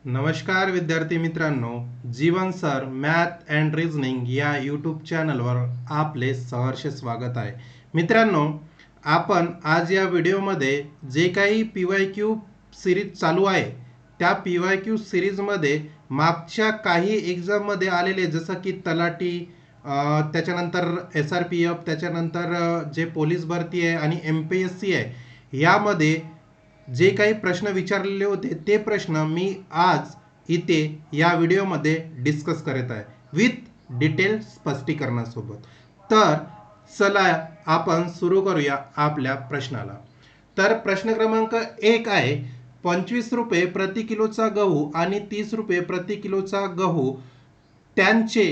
नमस्कार विद्यार्थी मित्रांनो, जीवन सर मॅथ अँड रिझनिंग या यूट्यूब चॅनलवर आपले सहर्ष स्वागत आहे. मित्रांनो, आपण आज या व्हिडिओमध्ये जे काही पी वाय क्यू सिरीज चालू आहे त्या पी वाय क्यू सिरीजमध्ये मागच्या काही एक्झाममध्ये आलेले जसं की तलाठी, त्याच्यानंतर SRPF, त्याच्यानंतर जे पोलीस भरती आहे आणि MPSC आहे, यामध्ये जे काही प्रश्न विचारलेले होते ते प्रश्न मी आज इथे या व्हिडिओमध्ये डिस्कस करत आहे विथ डिटेल स्पष्टीकरणासोबत. तर चला आपण सुरू करूया आपल्या प्रश्नाला. तर प्रश्न क्रमांक 1 आहे, 25 रुपये प्रति किलोचा गहू आणि 30 रुपये प्रति किलोचा गहू त्यांचे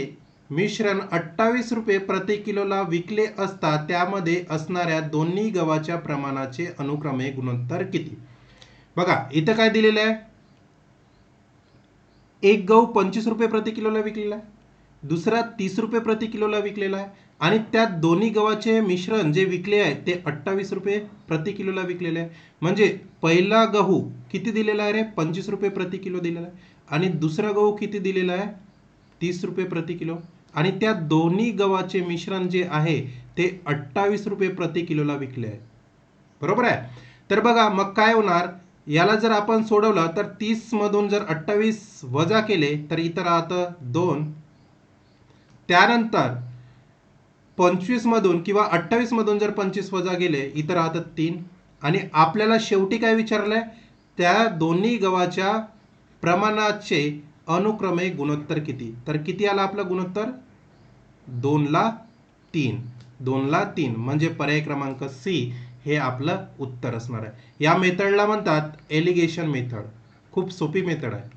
मिश्रण 28 रुपये प्रति किलोला विकले असता त्यामध्ये असणाऱ्या दोन्ही गव्हाच्या प्रमाणाचे अनुक्रमे गुणोत्तर किती? बघा इथं काय दिलेलं आहे, एक गहू 25 रुपये प्रति किलोला विकलेला आहे, दुसरा 30 रुपये प्रति किलोला विकलेला आहे आणि त्यात दोन्ही गव्हाचे मिश्रण जे विकले आहे ते 28 रुपये प्रति किलोला विकलेले आहे. म्हणजे पहिला गहू किती दिलेला आहे रे? 25 रुपये प्रति किलो दिलेला आहे आणि दुसरा गहू किती दिलेला आहे? 30 रुपये प्रति किलो आणि त्या दोन्ही गव्हाचे मिश्रण जे आहे ते 28 रुपये प्रति किलोला विकले आहे. बरोबर आहे. तर बघा मग काय होणार, याला जर आपण सोडवलं तर 30 मधून जर 28 वजा केले तर इथं राहतं 2, त्यानंतर 25 मधून किंवा 28 मधून जर 25 वजा गेले इथं राहतं 3 आणि आपल्याला शेवटी काय विचारलंय, त्या दोन्ही गव्हाच्या प्रमाणाचे अनुक्रमे गुणोत्तर किती? तर किती आला आपलं गुणोत्तर? 2:3. 2:3 म्हणजे पर्याय क्रमांक सी हे आपलं उत्तर असणार आहे. या मेथडला म्हणतात एलिगेशन मेथड. खूप सोपी मेथड आहे.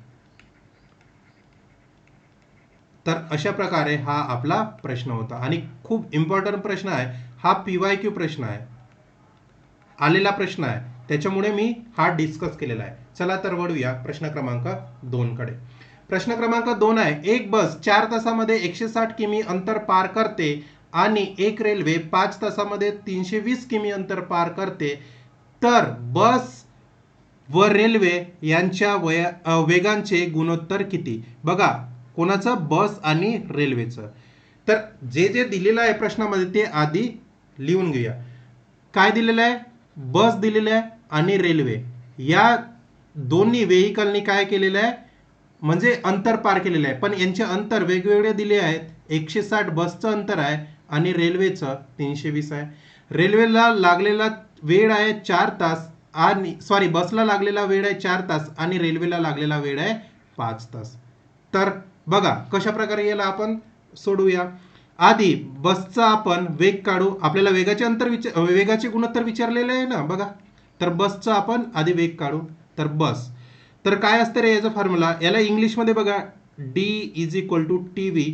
तर अशा प्रकारे हा आपला प्रश्न होता आणि खूप इम्पॉर्टंट प्रश्न आहे हा. PYQ प्रश्न आहे, आलेला प्रश्न आहे, त्याच्यामुळे मी हा डिस्कस केलेला आहे. चला तर वळूया प्रश्न क्रमांक 2 कडे. प्रश्न क्रमांक 2 आहे, एक बस 4 तासामध्ये 160 किमी अंतर पार करते आणि एक रेल्वे 5 तासामध्ये 320 किमी अंतर पार करते, तर बस व रेल्वे यांच्या वेगांचे गुणोत्तर किती? बघा कोणाचं? बस आणि रेल्वेचं. तर जे जे दिलेलं आहे प्रश्नामध्ये ते आधी लिहून घेऊया. काय दिलेलं आहे? बस दिलेलं आहे आणि रेल्वे या दोन्ही व्हेकलनी काय केलेलं आहे, म्हणजे अंतर पार केलेलं आहे, पण यांचे अंतर वेगवेगळे दिले आहेत. 160 बसचं अंतर आहे आणि रेल्वेचं 320 आहे. रेल्वेला लागलेला वेळ आहे 4 तास आणि बसला लागलेला वेळ आहे 4 तास आणि रेल्वेला लागलेला वेळ आहे 5 तास. तर बघा कशा प्रकारे याला आपण सोडूया. आधी बसचा आपण वेग काढू. आपल्याला वेगाचे गुणोत्तर विचारलेले आहे ना. बघा तर बसचा आपण आधी वेग काढू. तर बस तर काय असतं रे याचा फॉर्म्युला? याला इंग्लिशमध्ये बघा D = TV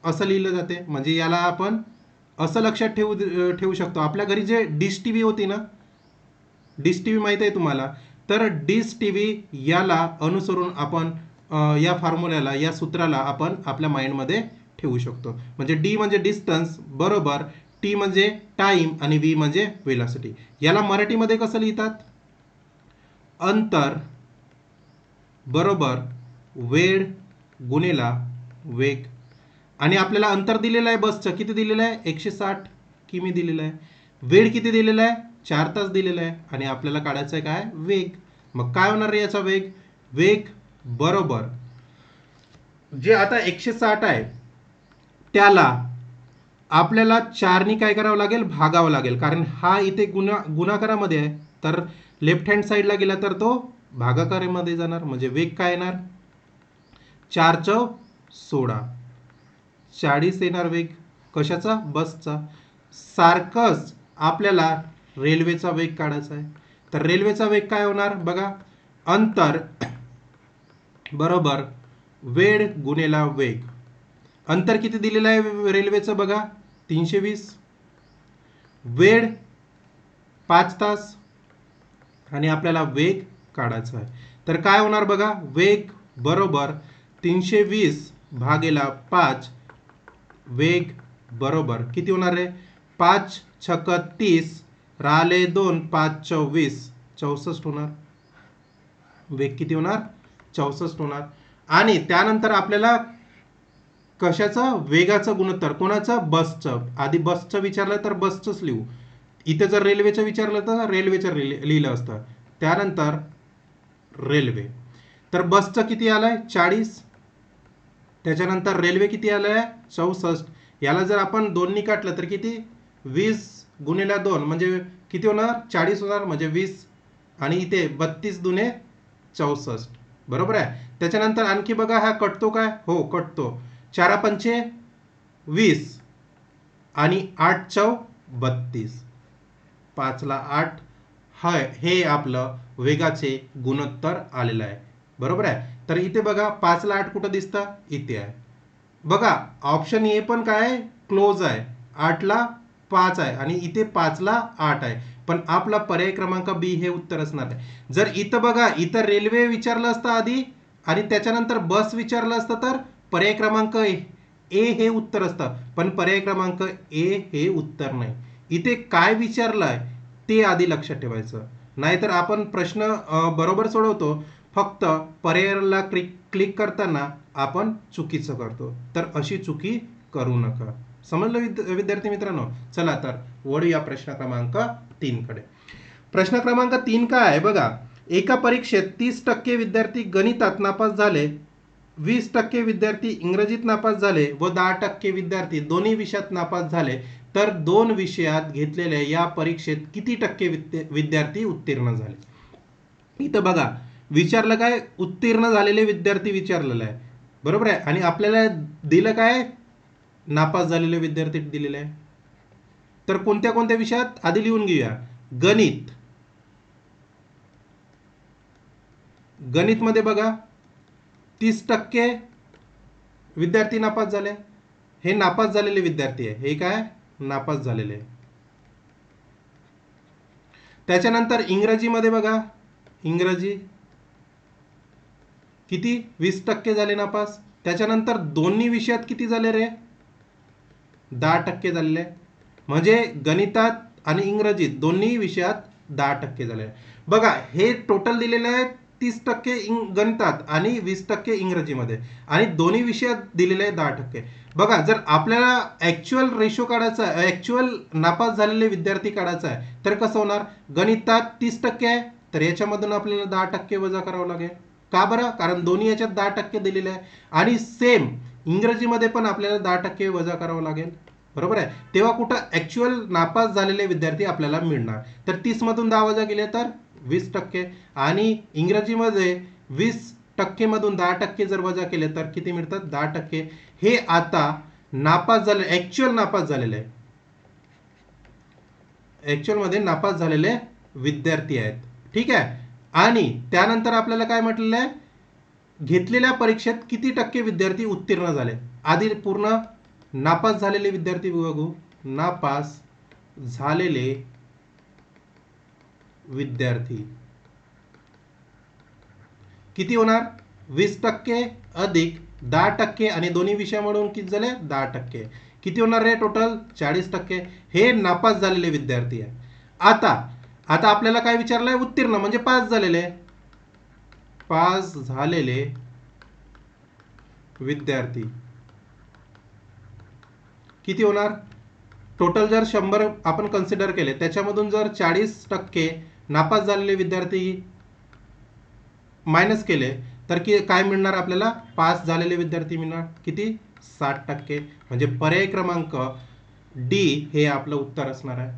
असं लिहिलं जाते. म्हणजे याला आपण असं लक्षात ठेवू शकतो. आपल्या घरी जे डिश टीव्ही होती ना, डिश टीव्ही माहिती आहे तुम्हाला, तर डिश टीव्ही याला अनुसरून आपण या फॉर्म्युल्याला, या सूत्राला आपण आपल्या माइंडमध्ये ठेवू शकतो. म्हणजे D म्हणजे डिस्टन्स बरोबर T म्हणजे टाइम आणि V म्हणजे वेलॉसिटी. याला मराठीमध्ये कसं लिहितात? अंतर बरोबर वेळ गुणिला वेग. आणि आपल्याला अंतर दिलेलं आहे बसचं, किती दिलेलं आहे? 160 किमी दिलेलं आहे. वेळ किती दिलेला आहे? 4 तास दिलेला आहे आणि आपल्याला काढायचं आहे काय? वेग. मग काय होणार रे याचा वेग? वेग बरोबर जे आता 160 आहे त्याला आपल्याला 4 काय करावं लागेल? भागावं लागेल, कारण हा इथे गुणाकारामध्ये आहे. तर लेफ्ट हँड साईडला गेला तर तो भागाकारामध्ये जाणार. म्हणजे वेग काय येणार? 4×16 40 येणार वेग. कशाचा? बसचा. सारखंच आपल्याला रेल्वेचा वेग काढायचा आहे. तर रेल्वेचा वेग काय होणार? बघा अंतर बरोबर वेळ गुणिला वेग. अंतर किती दिलेलं आहे रेल्वेचं? बघा 320. वेळ 5 तास आणि आपल्याला वेग काढायचा आहे. तर काय होणार बघा? वेग बरोबर 320 भागेला 5. वेग बरोबर किती होणार रे? 5×6 30 राहिले 2, 5×4 20, 64 होणार. वेग किती होणार? 64 होणार. आणि त्यानंतर आपल्याला कशाचं, वेगाचं गुणोत्तर, कोणाचं, बसचं. आधी बसचं विचारलं तर बसचंच लिहू, इथे जर रेल्वेचं विचारलं तर रेल्वेचं लिहिलं असतं. त्यानंतर रेल्वे, तर बसचं किती आलंय 40, त्याच्यानंतर रेल्वे किती आलंय 64. याला जर आपण दोन्ही काटलं तर किती, 20 गुणिले 2 म्हणजे किती होणार, 40 होणार, म्हणजे 20. आणि इथे 32 दुने 64, बरोबर आहे. त्याच्यानंतर आणखी बघा, हा कटतो काय, हो कटतो. 4 पंचे 20 आणि 8 चौ 32, 5 ला 8. हे आपलं वेगाचे गुणोत्तर आलेलं आहे, बरोबर आहे. तर इथे बघा 5 ला 8 कुठं दिसतं, इथे आहे बघा. ऑप्शन ए पण काय क्लोज आहे, 8 ला 5 आहे आणि इथे 5 ला 8 आहे. पण आपला पर्याय क्रमांक बी हे उत्तर असणार आहे. जर इथं बघा, इथं रेल्वे विचारलं असतं आधी आणि त्याच्यानंतर बस विचारलं असतं तर पर्याय क्रमांक ए हे उत्तर असतं. पण पर्याय क्रमांक ए हे उत्तर नाही. इथे काय विचारलंय ते आधी लक्षात ठेवायचं, नाहीतर आपण प्रश्न बरोबर सोडवतो, फक्त पर्यायाला क्लिक करताना आपण चुकीचं करतो. तर अशी चुकी करू नका. समजलं विद्यार्थी मित्रांनो. चला तर वळूया प्रश्न क्रमांक 3 कडे. प्रश्न क्रमांक 3 काय आहे बघा. एका परीक्षेत 30% विद्यार्थी गणितात नापास झाले, 20% विद्यार्थी इंग्रजीत नापास झाले व 10% विद्यार्थी दोन्ही विषयात नापास झाले. तर 2 विषयात घेतलेल्या या परीक्षेत किती टक्के विद्यार्थी उत्तीर्ण झाले. इथं बघा विचारलं काय, उत्तीर्ण झालेले विद्यार्थी विचारलेलं आहे, बरोबर आहे. आणि आपल्याला दिलं काय, नापास झालेले विद्यार्थी दिलेले आहे. तर कोणत्या कोणत्या विषयात आधी लिहून घेऊया. गणित, गणित मध्ये बघा 30% विद्यार्थी नापास झाले. हे नापास झालेले विद्यार्थी आहे, हे काय नापास झालेले. त्याच्यानंतर इंग्रजीमध्ये बघा, इंग्रजी किती 20% झाले नापास. त्याच्यानंतर दोन्ही विषयात किती झाले रे, 10% झालेले. म्हणजे गणितात आणि इंग्रजीत दोन्ही विषयात 10% झाले. बघा हे टोटल दिलेलं आहे 30% गणितात आणि 20% इंग्रजीमध्ये, आणि दोन्ही विषयात दिलेले आहे 10%. बघा जर आपल्याला ऍक्च्युअल रेशो काढायचा आहे, ऍक्च्युअल नापास झालेले विद्यार्थी काढायचा आहे, तर कसं होणार, गणितात 30% आहे तर याच्यामधून आपल्याला 10% वजा करावं लागेल. का बरं, कारण दोन्ही याच्यात 10% दिलेले आहे. आणि सेम इंग्रजीमध्ये पण आपल्याला 10% वजा करावं लागेल, बरोबर आहे. तेव्हा कुठं ऍक्च्युअल नापास झालेले विद्यार्थी आपल्याला मिळणार. तर 30 मधून 10 वजा केले तर 20%, आणि इंग्रजीमध्ये 20% मधून 10% जर वजा केले तर किती मिळतात, 10%. हे आता नापास झाले, ऍक्च्युअल नापास झालेले आहे, ऍक्च्युअल मध्ये नापास झालेले विद्यार्थी आहेत, ठीक आहे. आणि त्यानंतर आपल्याला काय म्हटलेलं आहे, घेतलेल्या परीक्षेत किती टक्के विद्यार्थी उत्तीर्ण झाले. आधी पूर्ण नापास झालेले विद्यार्थी बघू. नापास झालेले विद्यार्थी किती होणार, 20% अधिक 10%, आणि दोन्ही विषय म्हणून किती झाले 10%. किती होणार रे टोटल 40%. हे नापास झालेले विद्यार्थी आहे. आता आता आपल्याला काय विचारलंय, उत्तीर्ण म्हणजे पास झालेले, पास झालेले विद्यार्थी किती होणार. टोटल जर 100 आपण कन्सिडर केले, त्याच्यामधून जर 40% नापास झालेले विद्यार्थी मायनस केले तर काय मिळणार आपल्याला, पास झालेले विद्यार्थी मिळणार किती, 60%. म्हणजे पर्याय क्रमांक डी हे आपलं उत्तर असणार आहे.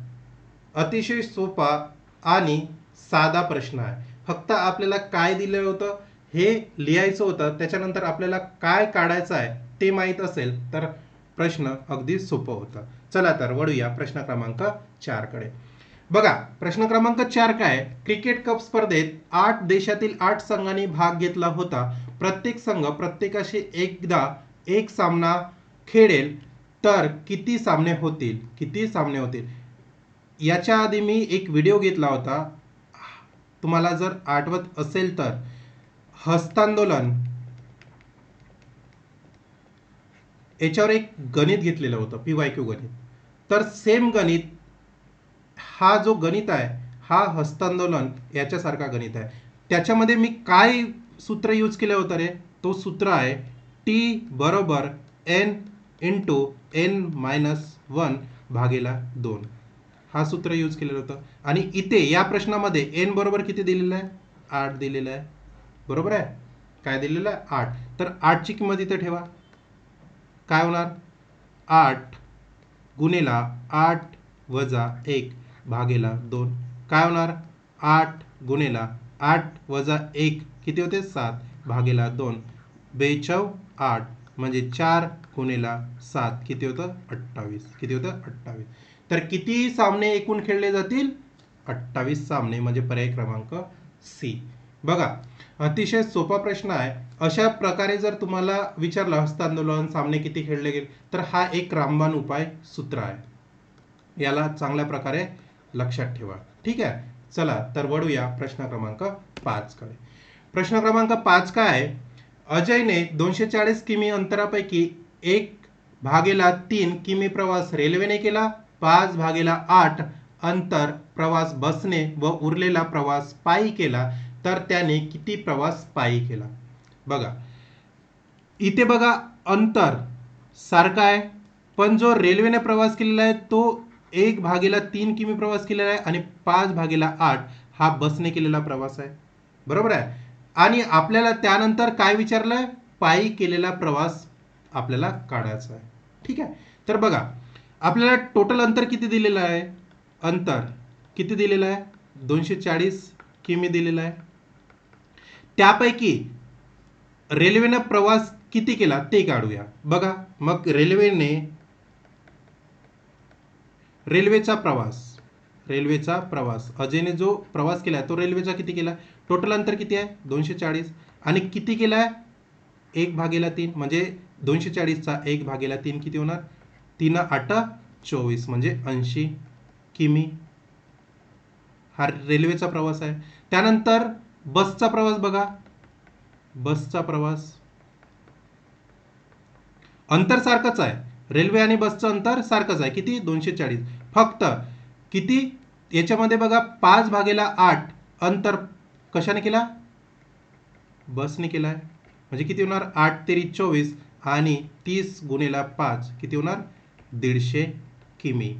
अतिशय सोपा आणि साधा प्रश्न आहे. फक्त आपल्याला काय दिलं होतं हे लिहायचं होतं, त्याच्यानंतर आपल्याला काय काढायचं आहे ते माहीत असेल तर प्रश्न अगदी सोपं होतं. चला तर वळूया प्रश्न क्रमांक 4 कडे. बघा प्रश्न क्रमांक 4 काय, क्रिकेट कप स्पर्धेत 8 देशातील 8 संघांनी भाग घेतला होता. प्रत्येक संघ प्रत्येकाशी एकदा एक सामना खेळेल तर किती सामने होतील, किती सामने होतील. याच्या आधी मी एक व्हिडिओ घेतला होता, तुम्हाला जर आठवत असेल तर, हस्तांदोलन याच्यावर एक गणित घेतलेलं होतं, PYQ गणित. तर सेम गणित, हा जो गणित आहे हा हस्तांदोलन याच्यासारखा गणित आहे. त्याच्यामध्ये मी काय सूत्र यूज केलं होतं रे? तो सूत्र आहे टी बरोबर एन इंटू n-1 भागेला 2. हा सूत्र यूज केलेलं होतं. आणि इथे या प्रश्नामध्ये एन बरोबर किती दिलेलं आहे? 8 दिलेलं आहे. बरोबर आहे? काय दिलेलं आहे? 8. तर 8ची किंमत इथे ठेवा. काय होणार? 8 गुणिला 8 वजा 1 भागेला 2. काय होणार? 8 गुणिला 8 वजा 1 किती होते? 7 भागेला 2. 42 8 म्हणजे 4 गुणिला 7 किती होतं? 28. किती होतं? 28. तर किती सामने एकूण खेळले जातील? 28 सामने, म्हणजे पर्याय क्रमांक सी. बघा, अतिशय सोपा प्रश्न आहे. अशा प्रकारे जर तुम्हाला विचारलं हस्तांदोलन सामने किती खेळले गेले, तर हा एक रामबाण उपाय सूत्र आहे. याला चांगल्या प्रकारे लक्षात ठेवा. ठीक आहे. चला तर वळूया प्रश्न क्रमांक 5 कडे. प्रश्न क्रमांक 5 काय आहे? अजयने 240 किमी अंतरापैकी 1/3 किमी प्रवास रेल्वेने केला, 5/8 अंतर प्रवास बसने व उरलेला प्रवास पायी केला, तर त्याने किती प्रवास पायी केला? बघा, इथे बघा अंतर सारखा आहे, पण जो रेल्वेने प्रवास केलेला आहे तो 1/3 किमी प्रवास केलेला आहे आणि 5/8 हा बसने केलेला प्रवास आहे. बरोबर आहे. आणि आपल्याला त्यानंतर काय विचारलंय? पायी केलेला प्रवास आपल्याला काढायचा आहे. ठीक आहे. तर बघा, आपल्याला टोटल अंतर किती दिलेलं आहे? अंतर किती दिलेलं आहे? 240 किमी दिलेलं आहे. त्यापैकी रेल्वेने प्रवास किती केला ते काढूया. बघा, मग रेल्वेचा प्रवास अजयने जो प्रवास केला तो रेल्वेचा किती केला? टोटल अंतर किती आहे? 240. आणि किती केलाय? 1/3. म्हणजे 240चा 1/3 किती होणार? 3-8 24, म्हणजे 80 किमी. हा रेल्वेचा प्रवास आहे. त्यानंतर बसचा प्रवास बघा, बसचा प्रवास अंतर सारखंच आहे. रेल्वे आणि बसचं अंतर सारखंच आहे. किती? 240. फक्त किती याच्यामध्ये बघा, 5/8 अंतर कशाने केला? बसने केलाय. म्हणजे किती होणार? 8-3 24 आणि 30 गुणिला 5 किती होणार? 150 किमी.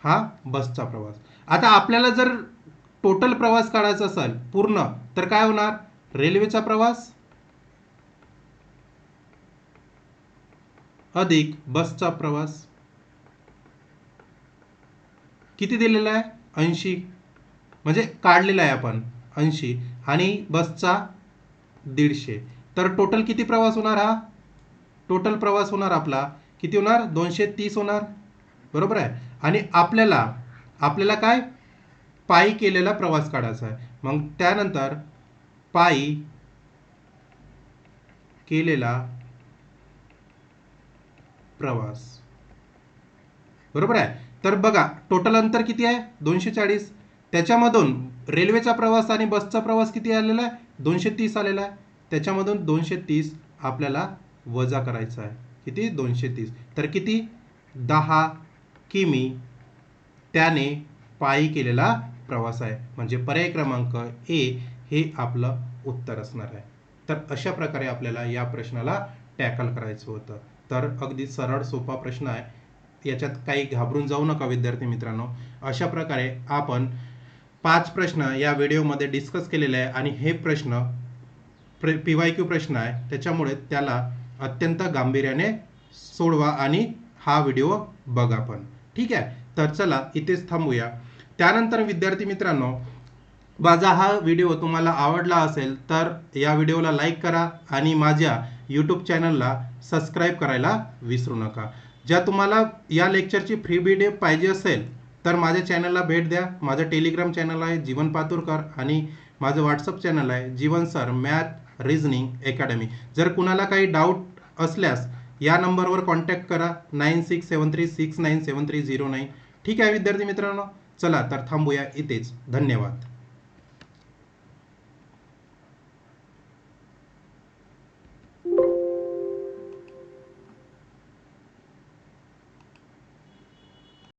हा बसचा प्रवास. आता आपल्याला जर टोटल प्रवास काढायचा असेल पूर्ण, तर काय होणार? रेल्वेचा प्रवास अधिक बसचा प्रवास किती दिलेला आहे? 80. म्हणजे काढलेला आहे आपण 80 आणि बसचा 150. तर टोटल किती प्रवास होणार? हा टोटल प्रवास होणार आपला किती होणार? 230 होणार. बरोबर आहे. आणि आपल्याला काय? पायी केलेला प्रवास काढायचा आहे. मग त्यानंतर पायी केलेला प्रवास. बरोबर आहे. तर बघा, टोटल अंतर किती आहे? 240. त्याच्यामधून रेल्वेचा प्रवास आणि बसचा प्रवास किती आलेला आहे? 230 आलेला आहे. त्याच्यामधून 230 आपल्याला वजा करायचा आहे. किती? 230. तर किती? 10 किमी त्याने पायी केलेला प्रवास आहे. म्हणजे पर्याय क्रमांक ए हे आपलं उत्तर असणार आहे. तर अशा प्रकारे आपल्याला या प्रश्नाला टॅकल करायचं होतं. तर अगदी सरळ सोपा प्रश्न आहे. याच्यात काही घाबरून जाऊ नका विद्यार्थी मित्रांनो. अशा प्रकारे आपण 5 प्रश्न या व्हिडिओमध्ये डिस्कस केलेले आहे आणि हे प्रश्न PYQ प्रश्न आहे, त्याच्यामुळे त्याला अत्यंत गांभीर्याने सोडवा आणि हा व्हिडिओ बघा पण. ठीक आहे. तर चला इथेच थांबूया. त्यानंतर विद्यार्थी मित्रांनो, माझा हा व्हिडिओ तुम्हाला आवडला असेल तर या व्हिडिओला लाईक करा आणि माझ्या यूट्यूब चॅनलला सबस्क्राईब करायला विसरू नका. ज्या तुम्हाला या लेक्चरची फ्री व्हिडिओ पाहिजे असेल तर माझ्या चॅनलला भेट द्या. माझं टेलिग्राम चॅनल आहे जीवन पातुरकर आणि माझं व्हॉट्सअप चॅनल आहे जीवन सर मॅथ रिझनिंग अकॅडमी. जर कुणाला काही डाऊट असल्यास या नंबरवर कॉन्टॅक्ट करा 9673697309. ठीक आहे विद्यार्थी मित्रांनो, चला तर थांबूया इथेच. धन्यवाद.